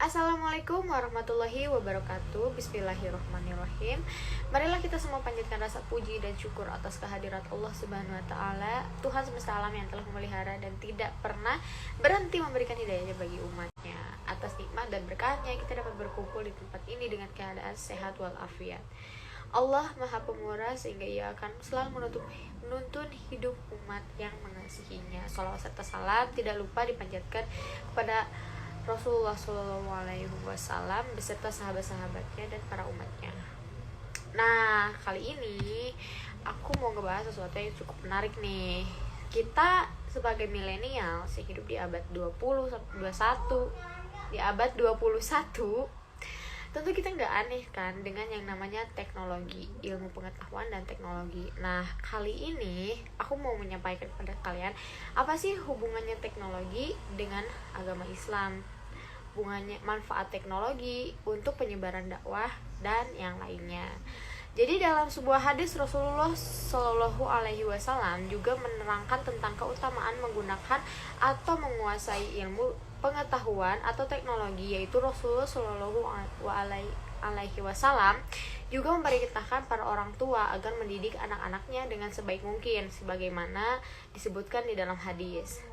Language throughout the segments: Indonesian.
Assalamualaikum warahmatullahi wabarakatuh. Bismillahirrahmanirrahim. Marilah kita semua panjatkan rasa puji dan syukur atas kehadirat Allah Subhanahu wa taala, Tuhan semesta alam yang telah memelihara dan tidak pernah berhenti memberikan hidayahnya bagi umatnya. Atas nikmat dan berkahnya kita dapat berkumpul di tempat ini dengan keadaan sehat walafiat. Allah Maha Pemurah sehingga Ia akan selalu menuntun hidup umat yang mengasihinya. Shalawat serta salam tidak lupa dipanjatkan kepada Rasulullah SAW beserta sahabat-sahabatnya dan para umatnya. Nah, kali ini aku mau ngebahas sesuatu yang cukup menarik nih. Kita sebagai milenial yang hidup di abad 20 sampai 21, di abad 21, tentu kita nggak aneh kan dengan yang namanya teknologi, ilmu pengetahuan dan teknologi. Nah, kali ini aku mau menyampaikan kepada kalian apa sih hubungannya teknologi dengan agama Islam, hubungannya manfaat teknologi untuk penyebaran dakwah dan yang lainnya. Jadi dalam sebuah hadis Rasulullah Shallallahu Alaihi Wasallam juga menerangkan tentang keutamaan menggunakan atau menguasai ilmu pengetahuan atau teknologi, yaitu Rasulullah Shallallahu Alaihi Wasallam juga memerintahkan para orang tua agar mendidik anak-anaknya dengan sebaik mungkin, sebagaimana disebutkan di dalam hadis.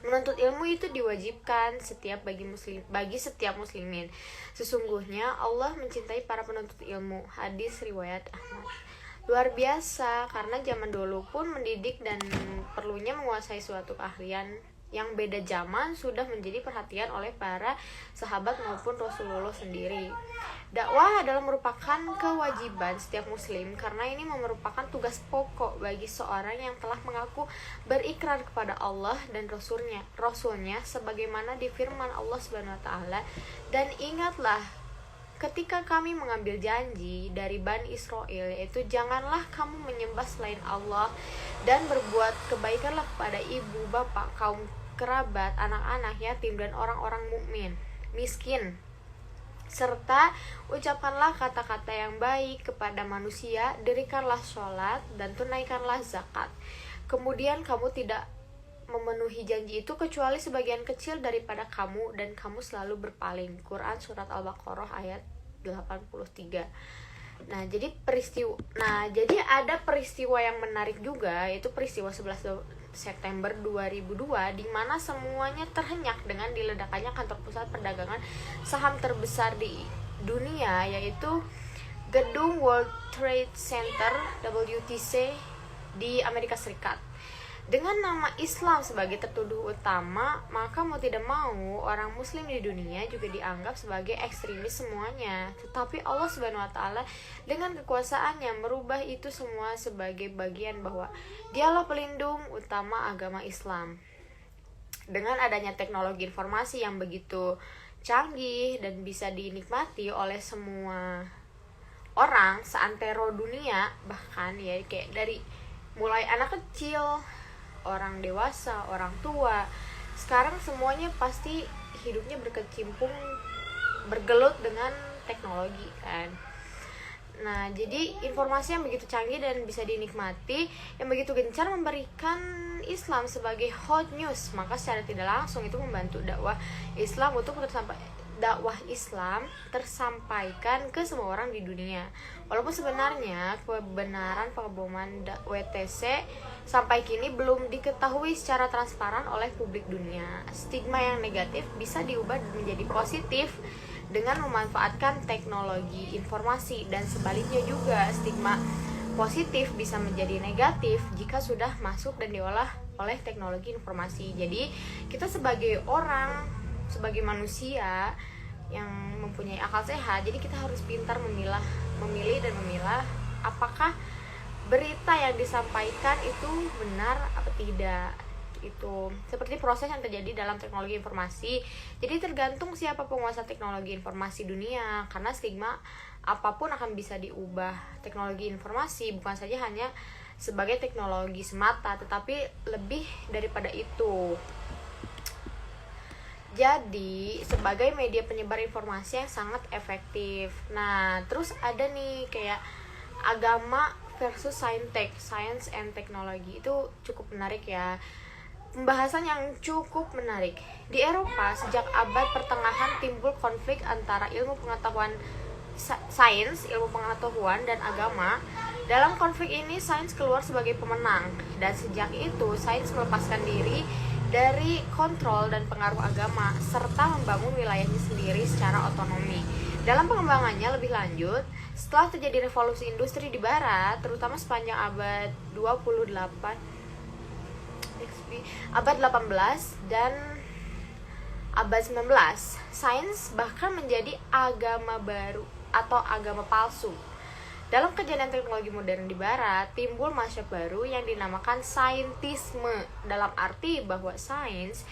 Menuntut ilmu itu diwajibkan bagi setiap muslimin. Sesungguhnya Allah mencintai para penuntut ilmu. Hadis riwayat Ahmad. Luar biasa, karena zaman dulu pun mendidik dan perlunya menguasai suatu keahlian yang beda zaman sudah menjadi perhatian oleh para sahabat maupun Rasulullah sendiri. Dakwah adalah merupakan kewajiban setiap muslim karena ini merupakan tugas pokok bagi seorang yang telah mengaku berikrar kepada Allah dan Rasulnya sebagaimana di firman Allah Subhanahu wa taala, dan ingatlah ketika kami mengambil janji dari Bani Israel, yaitu janganlah kamu menyembah selain Allah dan berbuat kebaikanlah kepada ibu, bapak, kaum kerabat, anak-anak, yatim, dan orang-orang mukmin miskin, serta ucapkanlah kata-kata yang baik kepada manusia, dirikanlah sholat dan tunaikanlah zakat. Kemudian kamu tidak memenuhi janji itu kecuali sebagian kecil daripada kamu, dan kamu selalu berpaling. Quran surat Al-Baqarah ayat 83. Jadi ada peristiwa yang menarik juga, yaitu peristiwa 11 September 2002 di mana semuanya terhenyak dengan diledakkannya kantor pusat perdagangan saham terbesar di dunia, yaitu gedung World Trade Center WTC di Amerika Serikat. Dengan nama Islam sebagai tertuduh utama, maka mau tidak mau orang muslim di dunia juga dianggap sebagai ekstremis semuanya. Tetapi Allah Subhanahu wa taala dengan kekuasaannya merubah itu semua sebagai bagian bahwa Dialah pelindung utama agama Islam. Dengan adanya teknologi informasi yang begitu canggih dan bisa dinikmati oleh semua orang seantero dunia, bahkan ya kayak dari mulai anak kecil, orang dewasa, orang tua, sekarang semuanya pasti hidupnya bergelut dengan teknologi kan. Nah, jadi informasi yang begitu canggih dan bisa dinikmati, yang begitu gencar memberikan Islam sebagai hot news, maka secara tidak langsung itu membantu dakwah Islam tersampaikan ke semua orang di dunia. Walaupun sebenarnya kebenaran pengeboman WTC sampai kini belum diketahui secara transparan oleh publik dunia. Stigma yang negatif bisa diubah menjadi positif dengan memanfaatkan teknologi informasi, dan sebaliknya juga stigma positif bisa menjadi negatif jika sudah masuk dan diolah oleh teknologi informasi. Jadi kita sebagai orang, sebagai manusia yang mempunyai akal sehat, jadi kita harus pintar memilih dan memilah apakah berita yang disampaikan itu benar apa tidak. Itu seperti proses yang terjadi dalam teknologi informasi. Jadi tergantung siapa penguasa teknologi informasi dunia, karena stigma apapun akan bisa diubah. Teknologi informasi bukan saja hanya sebagai teknologi semata, tetapi lebih daripada itu. Jadi sebagai media penyebar informasi yang sangat efektif. Nah, terus ada nih kayak agama versus science and technology, itu cukup menarik ya. Pembahasan yang cukup menarik. Di Eropa sejak abad pertengahan timbul konflik antara ilmu pengetahuan sains, ilmu pengetahuan dan agama. Dalam konflik ini sains keluar sebagai pemenang, dan sejak itu sains melepaskan diri dari kontrol dan pengaruh agama serta membangun wilayahnya sendiri secara otonomi. Dalam pengembangannya lebih lanjut, setelah terjadi revolusi industri di barat, terutama sepanjang abad 18 dan abad 19, sains bahkan menjadi agama baru atau agama palsu. Dalam kejadian teknologi modern di barat, timbul masyarakat baru yang dinamakan saintisme, dalam arti bahwa sains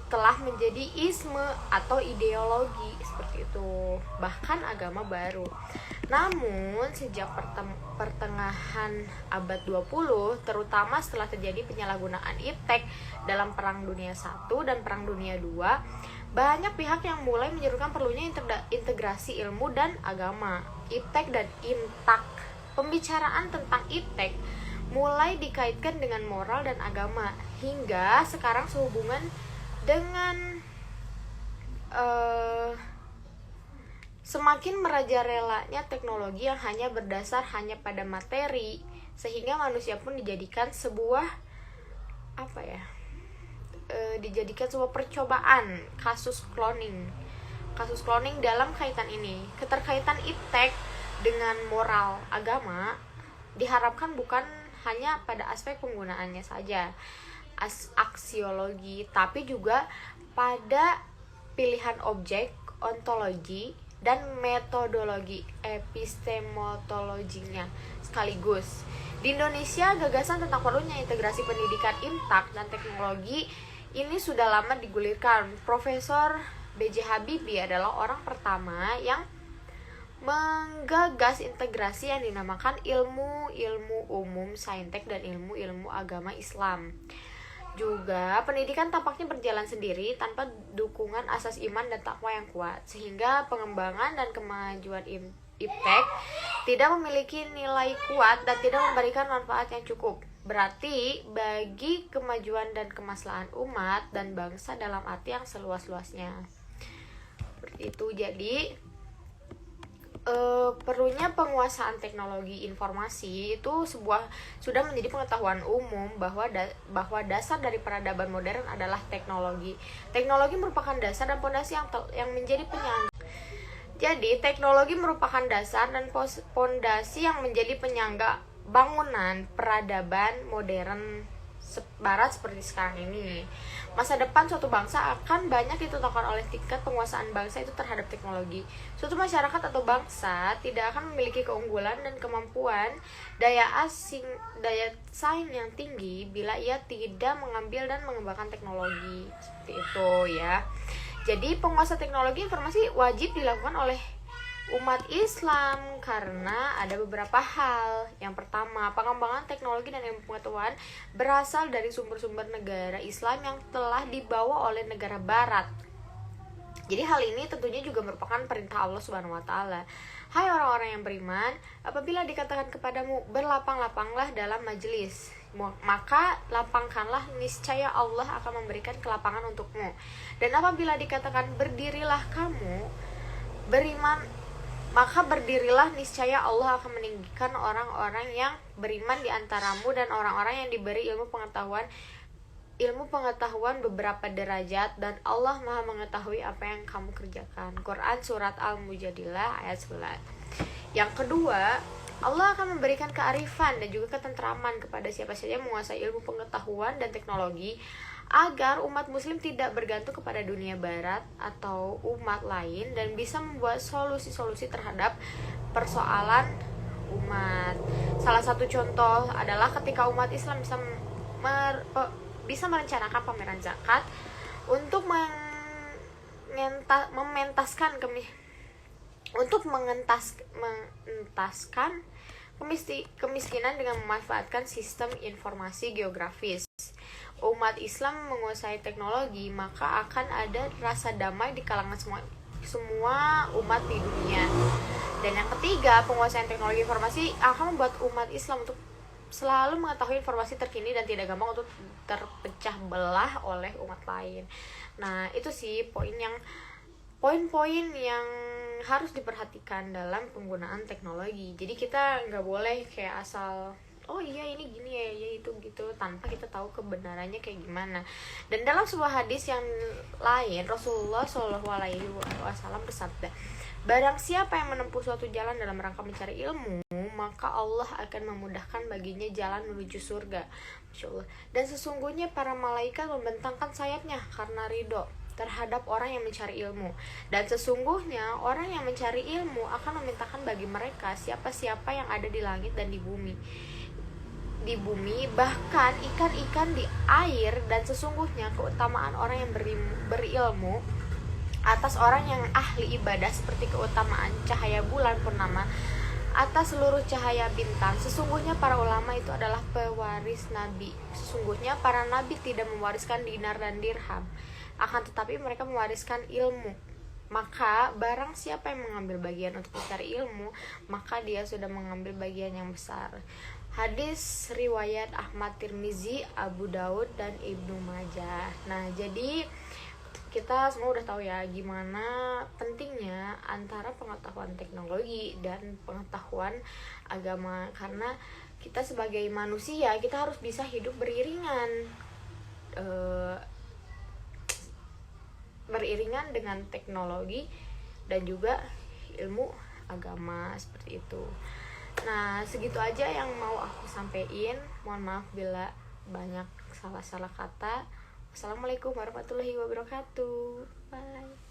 telah menjadi isme atau ideologi seperti itu, bahkan agama baru. Namun sejak pertengahan abad 20, terutama setelah terjadi penyalahgunaan iptek dalam Perang Dunia I dan Perang Dunia II, banyak pihak yang mulai menyerukan perlunya integrasi ilmu dan agama. Iptek dan intak. Pembicaraan tentang iptek mulai dikaitkan dengan moral dan agama, hingga sekarang sehubungan dengan semakin merajalelanya teknologi yang hanya berdasar hanya pada materi, sehingga manusia pun dijadikan sebuah dijadikan sebuah percobaan. Kasus cloning dalam kaitan ini, keterkaitan iptek dengan moral agama diharapkan bukan hanya pada aspek penggunaannya saja, aksiologi, tapi juga pada pilihan objek, ontologi, dan metodologi epistemologinya sekaligus. Di Indonesia, gagasan tentang perlunya integrasi pendidikan intak dan teknologi ini sudah lama digulirkan. Profesor B.J. Habibie adalah orang pertama yang menggagas integrasi yang dinamakan ilmu umum, saintek, dan ilmu agama Islam. Juga pendidikan tampaknya berjalan sendiri tanpa dukungan asas iman dan takwa yang kuat, sehingga pengembangan dan kemajuan iptek tidak memiliki nilai kuat dan tidak memberikan manfaat yang cukup berarti bagi kemajuan dan kemaslahan umat dan bangsa dalam arti yang seluas-luasnya. Seperti itu. Jadi perlunya penguasaan teknologi informasi itu sudah menjadi pengetahuan umum bahwa dasar dari peradaban modern adalah teknologi. Teknologi merupakan dasar dan pondasi yang menjadi penyangga. Jadi teknologi merupakan dasar dan pondasi yang menjadi penyangga bangunan peradaban modern barat seperti sekarang ini. Masa depan suatu bangsa akan banyak ditentukan oleh tingkat penguasaan bangsa itu terhadap teknologi. Suatu masyarakat atau bangsa tidak akan memiliki keunggulan dan kemampuan daya saing yang tinggi bila ia tidak mengambil dan mengembangkan teknologi. Seperti itu ya. Jadi penguasa teknologi informasi wajib dilakukan oleh umat Islam karena ada beberapa hal. Yang pertama, pengembangan teknologi dan ilmu pengetahuan berasal dari sumber-sumber negara Islam yang telah dibawa oleh negara barat. Jadi hal ini tentunya juga merupakan perintah Allah Subhanahu wa taala. Hai orang-orang yang beriman, apabila dikatakan kepadamu berlapang-lapanglah dalam majelis, maka lapangkanlah, niscaya Allah akan memberikan kelapangan untukmu. Dan apabila dikatakan berdirilah kamu beriman, maka berdirilah, niscaya Allah akan meninggikan orang-orang yang beriman di antaramu dan orang-orang yang diberi ilmu pengetahuan beberapa derajat, dan Allah Maha mengetahui apa yang kamu kerjakan. Quran Surat Al-Mujadilah ayat 11. Yang kedua, Allah akan memberikan kearifan dan juga ketentraman kepada siapa saja yang menguasai ilmu pengetahuan dan teknologi, agar umat muslim tidak bergantung kepada dunia barat atau umat lain dan bisa membuat solusi-solusi terhadap persoalan umat. Salah satu contoh adalah ketika umat Islam bisa merencanakan pameran zakat untuk mengentaskan kemiskinan dengan memanfaatkan sistem informasi geografis. Umat Islam menguasai teknologi, maka akan ada rasa damai di kalangan semua umat di dunia. Dan yang ketiga, penguasaan teknologi informasi akan membuat umat Islam untuk selalu mengetahui informasi terkini dan tidak gampang untuk terpecah belah oleh umat lain. Nah, itu sih poin yang poin-poin yang harus diperhatikan dalam penggunaan teknologi. Jadi kita nggak boleh kayak asal oh iya ini gini ya, ya itu gitu, tanpa kita tahu kebenarannya kayak gimana. Dan dalam sebuah hadis yang lain, Rasulullah Shallallahu Alaihi Wasallam bersabda, barang siapa yang menempuh suatu jalan dalam rangka mencari ilmu, maka Allah akan memudahkan baginya jalan menuju surga. Masya Allah. Dan sesungguhnya para malaikat membentangkan sayapnya karena ridho terhadap orang yang mencari ilmu. Dan sesungguhnya orang yang mencari ilmu akan memintakan bagi mereka siapa-siapa yang ada di langit dan di bumi, bahkan ikan-ikan di air. Dan sesungguhnya keutamaan orang yang berilmu atas orang yang ahli ibadah seperti keutamaan cahaya bulan purnama atas seluruh cahaya bintang. Sesungguhnya para ulama itu adalah pewaris nabi. Sesungguhnya para nabi tidak mewariskan dinar dan dirham, akan tetapi mereka mewariskan ilmu. Maka barang siapa yang mengambil bagian untuk mencari ilmu, maka dia sudah mengambil bagian yang besar. Hadis riwayat Ahmad, Tirmizi, Abu Daud, dan Ibnu Majah. Nah, jadi kita semua udah tahu ya gimana pentingnya antara pengetahuan teknologi dan pengetahuan agama. Karena kita sebagai manusia, kita harus bisa hidup beriringan dengan teknologi dan juga ilmu agama seperti itu. Nah, segitu aja yang mau aku sampaikan. Mohon maaf bila banyak salah-salah kata. Wassalamualaikum warahmatullahi wabarakatuh. Bye.